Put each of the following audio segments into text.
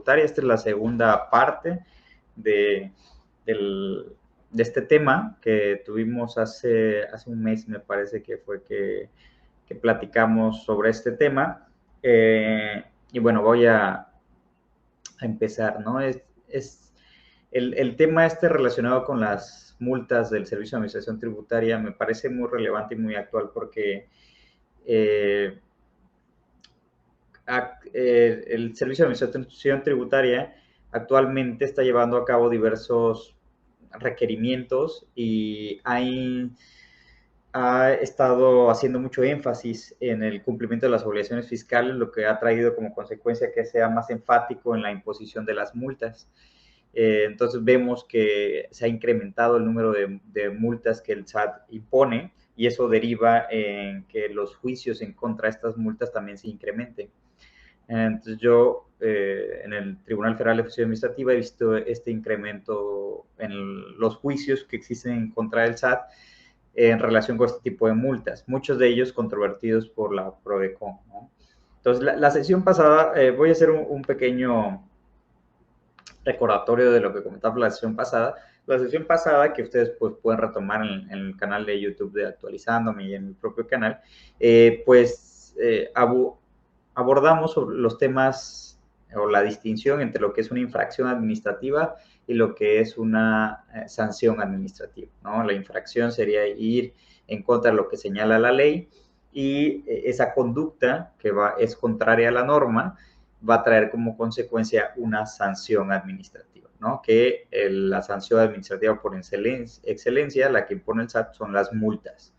tributaria. Esta es la segunda parte de este tema que tuvimos hace un mes, me parece que fue que platicamos sobre este tema. Y bueno, voy a empezar, ¿no? El tema relacionado con las multas del Servicio de Administración Tributaria me parece muy relevante y muy actual porque el Servicio de Administración Tributaria actualmente está llevando a cabo diversos requerimientos y ha estado haciendo mucho énfasis en el cumplimiento de las obligaciones fiscales, lo que ha traído como consecuencia que sea más enfático en la imposición de las multas. Entonces vemos que se ha incrementado el número de multas que el SAT impone y eso deriva en que los juicios en contra de estas multas también se incrementen. Entonces yo en el Tribunal Federal de Justicia Administrativa he visto este incremento en los juicios que existen en contra del SAT en relación con este tipo de multas, muchos de ellos controvertidos por la PRODECON, ¿no? Entonces, la sesión pasada, voy a hacer un pequeño recordatorio de lo que comentaba la sesión pasada. La sesión pasada, que ustedes pues, pueden retomar en el canal de YouTube de Actualizándome y en mi propio canal, abordamos sobre los temas o la distinción entre lo que es una infracción administrativa y lo que es una sanción administrativa, ¿no? La infracción sería ir en contra de lo que señala la ley y esa conducta que es contraria a la norma va a traer como consecuencia una sanción administrativa, ¿no? Que la sanción administrativa por excelencia, la que impone el SAT, son las multas.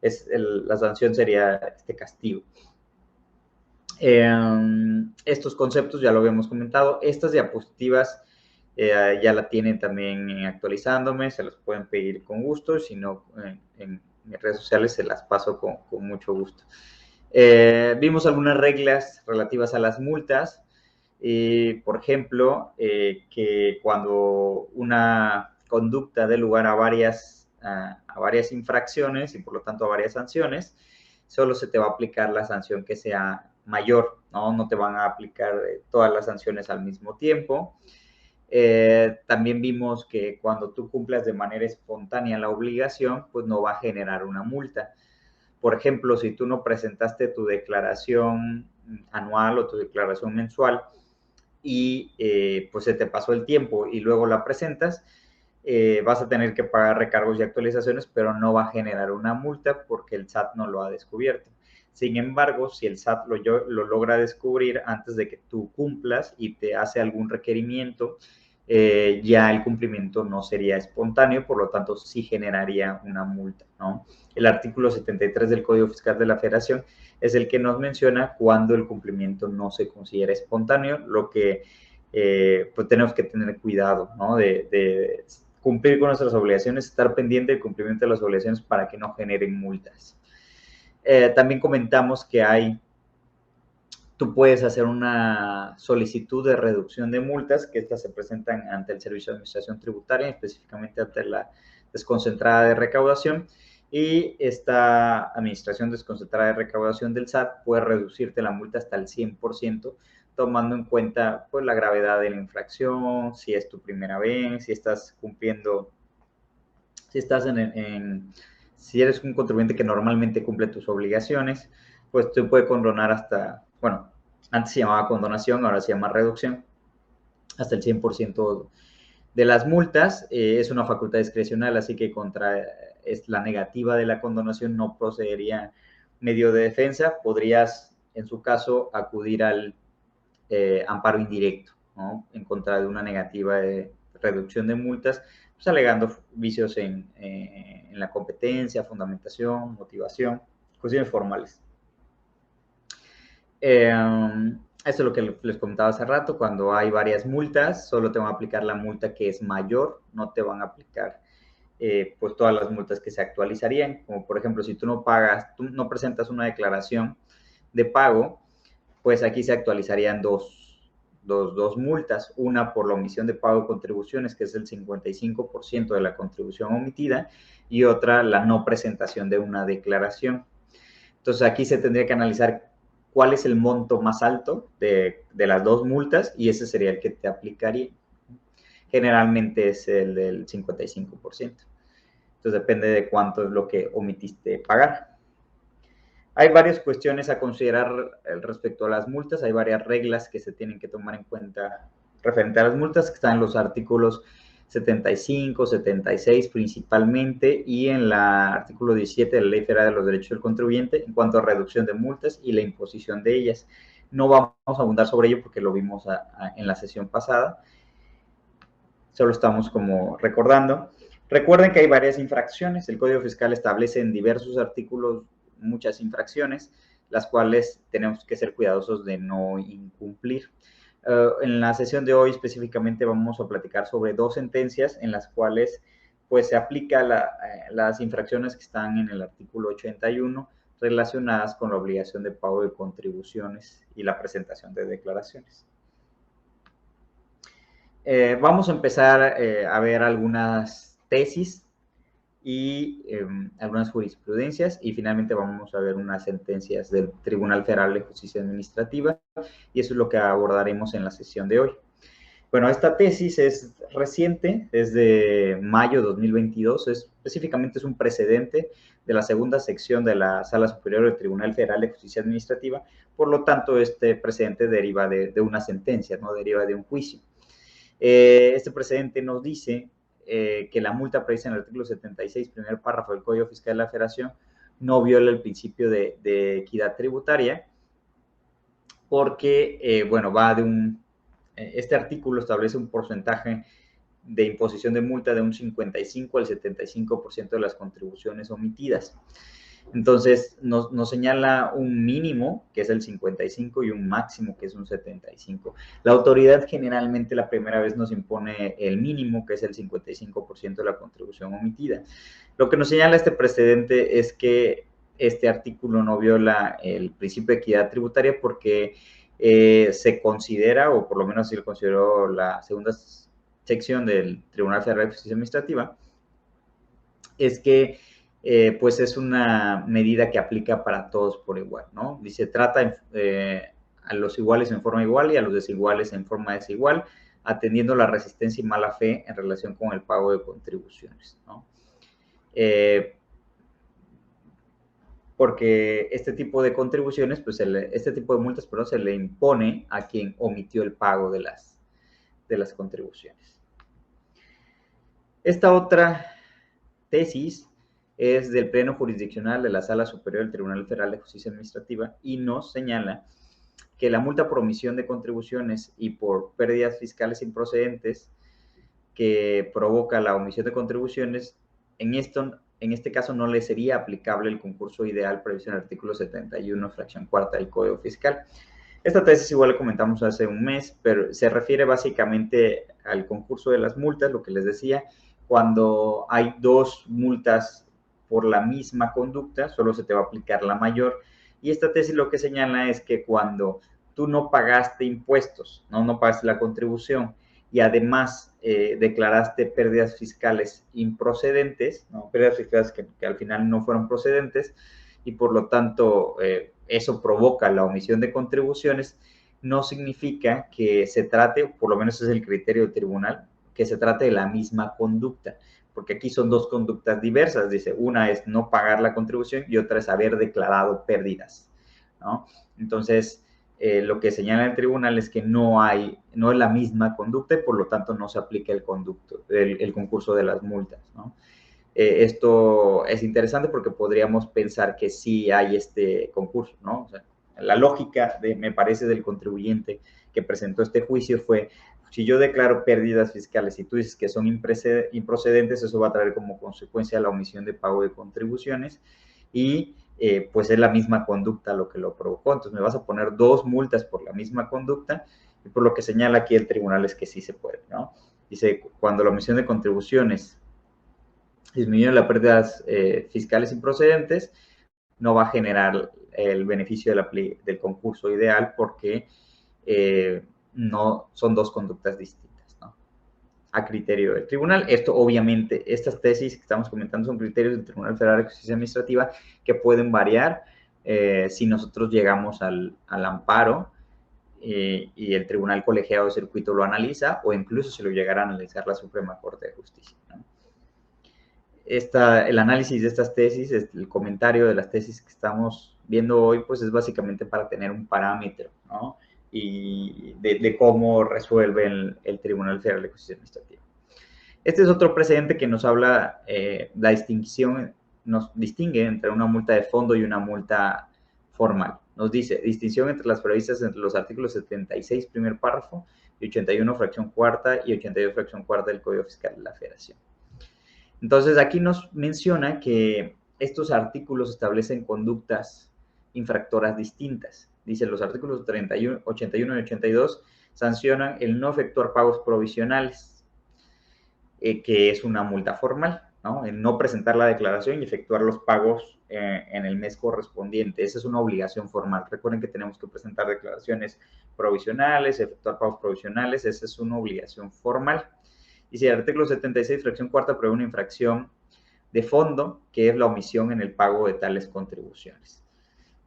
La sanción sería este castigo. Estos conceptos ya lo habíamos comentado. Estas diapositivas ya la tienen también Actualizándome, se las pueden pedir con gusto, si no en mis redes sociales se las paso con mucho gusto. Vimos algunas reglas relativas a las multas, por ejemplo, que cuando una conducta dé lugar a varias infracciones y por lo tanto a varias sanciones, solo se te va a aplicar la sanción que sea mayor, ¿no? No te van a aplicar todas las sanciones al mismo tiempo. También vimos que cuando tú cumplas de manera espontánea la obligación, pues no va a generar una multa. Por ejemplo, si tú no presentaste tu declaración anual o tu declaración mensual y pues se te pasó el tiempo y luego la presentas, vas a tener que pagar recargos y actualizaciones, pero no va a generar una multa porque el SAT no lo ha descubierto. Sin embargo, si el SAT lo logra descubrir antes de que tú cumplas y te hace algún requerimiento, ya el cumplimiento no sería espontáneo, por lo tanto sí generaría una multa, ¿no? El artículo 73 del Código Fiscal de la Federación es el que nos menciona cuando el cumplimiento no se considera espontáneo, lo que pues tenemos que tener cuidado, ¿no? De cumplir con nuestras obligaciones, estar pendiente del cumplimiento de las obligaciones para que no generen multas. También comentamos que tú puedes hacer una solicitud de reducción de multas, que estas se presentan ante el Servicio de Administración Tributaria, específicamente ante la desconcentrada de recaudación, y esta administración desconcentrada de recaudación del SAT puede reducirte la multa hasta el 100%, tomando en cuenta pues, la gravedad de la infracción, si es tu primera vez, si estás cumpliendo, si eres un contribuyente que normalmente cumple tus obligaciones, pues te puede condonar hasta, bueno, antes se llamaba condonación, ahora se llama reducción, hasta el 100% de las multas. Es una facultad discrecional, así que contra la negativa de la condonación no procedería medio de defensa. Podrías, en su caso, acudir al amparo indirecto, ¿no? En contra de una negativa de reducción de multas, pues alegando vicios en la competencia, fundamentación, motivación, cuestiones formales. Esto es lo que les comentaba hace rato. Cuando hay varias multas, solo te van a aplicar la multa que es mayor, no te van a aplicar pues todas las multas que se actualizarían, como por ejemplo, si tú no presentas una declaración de pago, pues aquí se actualizarían dos multas, una por la omisión de pago de contribuciones, que es el 55% de la contribución omitida, y otra la no presentación de una declaración. Entonces aquí se tendría que analizar cuál es el monto más alto de las dos multas y ese sería el que te aplicaría. Generalmente es el del 55%. Entonces depende de cuánto es lo que omitiste pagar. Hay varias cuestiones a considerar respecto a las multas, hay varias reglas que se tienen que tomar en cuenta referente a las multas, que están en los artículos 75, 76 principalmente, y en el artículo 17 de la Ley Federal de los Derechos del Contribuyente en cuanto a reducción de multas y la imposición de ellas. No vamos a abundar sobre ello porque lo vimos en la sesión pasada, solo estamos como recordando. Recuerden que hay varias infracciones, el Código Fiscal establece en diversos artículos muchas infracciones, las cuales tenemos que ser cuidadosos de no incumplir. En la sesión de hoy específicamente vamos a platicar sobre dos sentencias en las cuales pues se aplica las infracciones que están en el artículo 81 relacionadas con la obligación de pago de contribuciones y la presentación de declaraciones. Vamos a empezar a ver algunas tesis y algunas jurisprudencias y finalmente vamos a ver unas sentencias del Tribunal Federal de Justicia Administrativa y eso es lo que abordaremos en la sesión de hoy. Bueno, esta tesis es reciente, es de mayo de 2022, específicamente es un precedente de la segunda sección de la Sala Superior del Tribunal Federal de Justicia Administrativa, por lo tanto este precedente deriva de una sentencia, no deriva de un juicio. Este precedente nos dice que la multa prevista en el artículo 76, primer párrafo del Código Fiscal de la Federación, no viola el principio de equidad tributaria, porque, bueno, este artículo establece un porcentaje de imposición de multa de un 55 al 75% de las contribuciones omitidas. Entonces, nos señala un mínimo, que es el 55, y un máximo, que es un 75. La autoridad generalmente la primera vez nos impone el mínimo, que es el 55% de la contribución omitida. Lo que nos señala este precedente es que este artículo no viola el principio de equidad tributaria porque se considera, o por lo menos así lo consideró la segunda sección del Tribunal Federal de Justicia Administrativa, es que pues es una medida que aplica para todos por igual, ¿no? Dice, trata a los iguales en forma igual y a los desiguales en forma desigual, atendiendo la resistencia y mala fe en relación con el pago de contribuciones, ¿no? Porque este tipo de contribuciones, pues este tipo de multas, perdón, se le impone a quien omitió el pago de las contribuciones. Esta otra tesis es del Pleno Jurisdiccional de la Sala Superior del Tribunal Federal de Justicia Administrativa y nos señala que la multa por omisión de contribuciones y por pérdidas fiscales improcedentes que provoca la omisión de contribuciones, en este caso no le sería aplicable el concurso ideal previsto en el artículo 71, fracción cuarta del Código Fiscal. Esta tesis igual la comentamos hace un mes, pero se refiere básicamente al concurso de las multas, lo que les decía, cuando hay dos multas por la misma conducta, solo se te va a aplicar la mayor. Y esta tesis lo que señala es que cuando tú no pagaste impuestos, no pagaste la contribución y además declaraste pérdidas fiscales improcedentes, ¿no? Pérdidas fiscales que al final no fueron procedentes y por lo tanto eso provoca la omisión de contribuciones, no significa que se trate, por lo menos es el criterio del tribunal, que se trate de la misma conducta, porque aquí son dos conductas diversas, dice, una es no pagar la contribución y otra es haber declarado pérdidas, ¿no? Entonces, lo que señala el tribunal es que no es la misma conducta y por lo tanto no se aplica el concurso de las multas, ¿no? Esto es interesante porque podríamos pensar que sí hay este concurso, ¿no? O sea, la lógica, me parece, del contribuyente que presentó este juicio fue, si yo declaro pérdidas fiscales y tú dices que son improcedentes, eso va a traer como consecuencia la omisión de pago de contribuciones y pues es la misma conducta lo que lo provocó. Entonces me vas a poner dos multas por la misma conducta y por lo que señala aquí el tribunal es que sí se puede, ¿no? Dice, cuando la omisión de contribuciones disminuye las pérdidas fiscales improcedentes, no va a generar el beneficio del concurso ideal porque no son dos conductas distintas, ¿no? A criterio del tribunal. Esto obviamente, estas tesis que estamos comentando son criterios del Tribunal Federal de Justicia Administrativa que pueden variar si nosotros llegamos al amparo y el Tribunal Colegiado de Circuito lo analiza, o incluso si lo llegara a analizar la Suprema Corte de Justicia, ¿no? El análisis de estas tesis, el comentario de las tesis que estamos viendo hoy, pues es básicamente para tener un parámetro, ¿no? Y de cómo resuelve el Tribunal Federal de Justicia Administrativa. Este es otro precedente que nos habla, la distinción, nos distingue entre una multa de fondo y una multa formal. Nos dice, distinción entre las previstas entre los artículos 76, primer párrafo, y 81, fracción cuarta, y 82, fracción cuarta del Código Fiscal de la Federación. Entonces, aquí nos menciona que estos artículos establecen conductas infractoras distintas. Dice, los artículos 31, 81 y 82 sancionan el no efectuar pagos provisionales, que es una multa formal, ¿no? El no presentar la declaración y efectuar los pagos en el mes correspondiente. Esa es una obligación formal. Recuerden que tenemos que presentar declaraciones provisionales, efectuar pagos provisionales. Esa es una obligación formal. Y si el artículo 76, fracción cuarta, prevé una infracción de fondo, que es la omisión en el pago de tales contribuciones.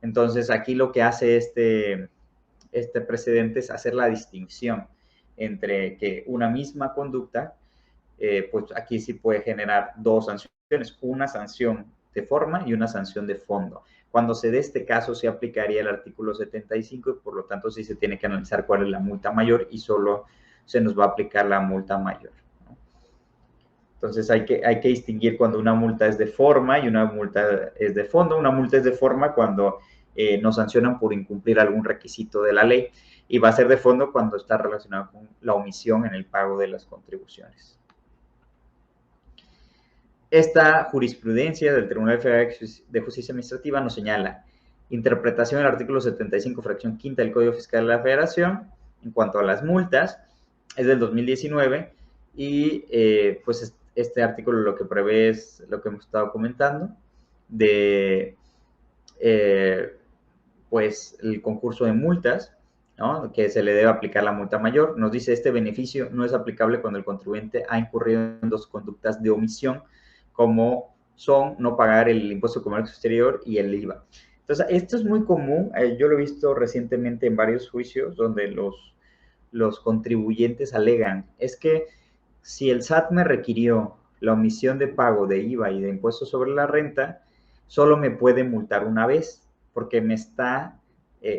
Entonces, aquí lo que hace este precedente es hacer la distinción entre que una misma conducta, pues aquí sí puede generar dos sanciones, una sanción de forma y una sanción de fondo. Cuando se dé este caso, se aplicaría el artículo 75 y por lo tanto sí se tiene que analizar cuál es la multa mayor y solo se nos va a aplicar la multa mayor. Entonces hay que distinguir cuando una multa es de forma y una multa es de fondo. Una multa es de forma cuando nos sancionan por incumplir algún requisito de la ley, y va a ser de fondo cuando está relacionado con la omisión en el pago de las contribuciones. Esta jurisprudencia del Tribunal Federal de Justicia Administrativa nos señala interpretación del artículo 75, fracción quinta del Código Fiscal de la Federación en cuanto a las multas, es del 2019, y pues este artículo lo que prevé es lo que hemos estado comentando, de pues el concurso de multas, ¿no? Que se le debe aplicar la multa mayor. Nos dice, este beneficio no es aplicable cuando el contribuyente ha incurrido en dos conductas de omisión, como son no pagar el impuesto de comercio exterior y el IVA. Entonces, esto es muy común. Yo lo he visto recientemente en varios juicios donde los contribuyentes alegan, es que si el SAT me requirió la omisión de pago de IVA y de impuestos sobre la renta, solo me puede multar una vez, porque me está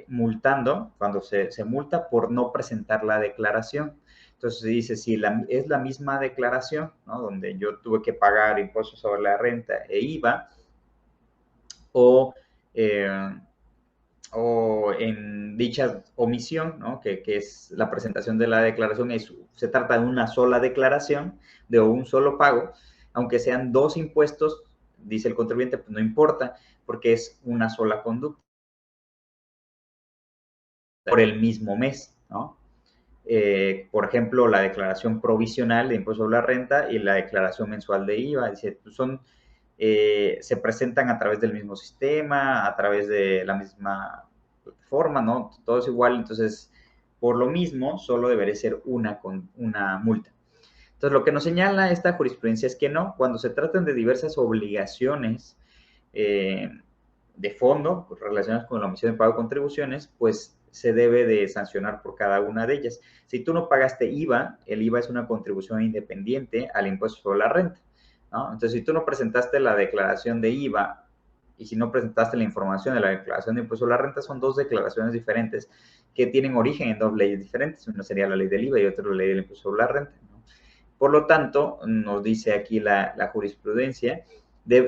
multando, cuando se multa por no presentar la declaración. Entonces se dice, si es la misma declaración, ¿no? Donde yo tuve que pagar impuestos sobre la renta e IVA, o en dicha omisión, ¿no? que es la presentación de la declaración, se trata de una sola declaración, de un solo pago, aunque sean dos impuestos, dice el contribuyente, pues no importa, porque es una sola conducta por el mismo mes, ¿no? Por ejemplo, la declaración provisional de impuesto sobre la renta y la declaración mensual de IVA, dice, pues se presentan a través del mismo sistema, a través de la misma plataforma, ¿no? Todo es igual, entonces, por lo mismo, solo debería ser una multa. Entonces, lo que nos señala esta jurisprudencia es que no, cuando se tratan de diversas obligaciones de fondo relacionadas con la omisión de pago de contribuciones, pues se debe de sancionar por cada una de ellas. Si tú no pagaste IVA, el IVA es una contribución independiente al impuesto sobre la renta, ¿no? Entonces, si tú no presentaste la declaración de IVA y si no presentaste la información de la declaración de impuesto sobre la renta, son dos declaraciones diferentes que tienen origen en dos leyes diferentes. Una sería la ley del IVA y otra la ley del impuesto sobre la renta, ¿no? Por lo tanto, nos dice aquí la jurisprudencia,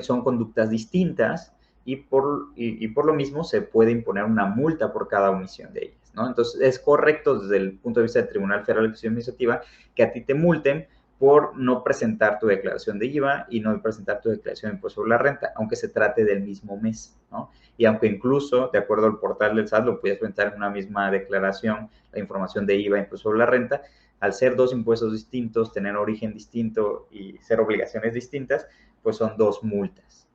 son conductas distintas y por lo mismo se puede imponer una multa por cada omisión de ellas, ¿no? Entonces, es correcto desde el punto de vista del Tribunal Federal de Justicia Administrativa que a ti te multen por no presentar tu declaración de IVA y no presentar tu declaración de impuesto sobre la renta, aunque se trate del mismo mes, ¿no? Y aunque incluso, de acuerdo al portal del SAT, lo puedes presentar en una misma declaración, la información de IVA e impuesto sobre la renta, al ser dos impuestos distintos, tener origen distinto y ser obligaciones distintas, pues son dos multas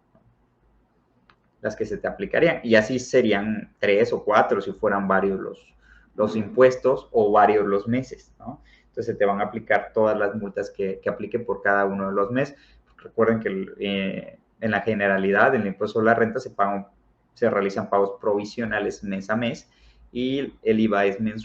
las que se te aplicarían. Y así serían 3 o 4 si fueran varios los impuestos o varios los meses, ¿no? Entonces se te van a aplicar todas las multas que apliquen por cada uno de los meses. Recuerden que en la generalidad, en el impuesto sobre la renta se paga se realizan pagos provisionales mes a mes y el IVA es mensual.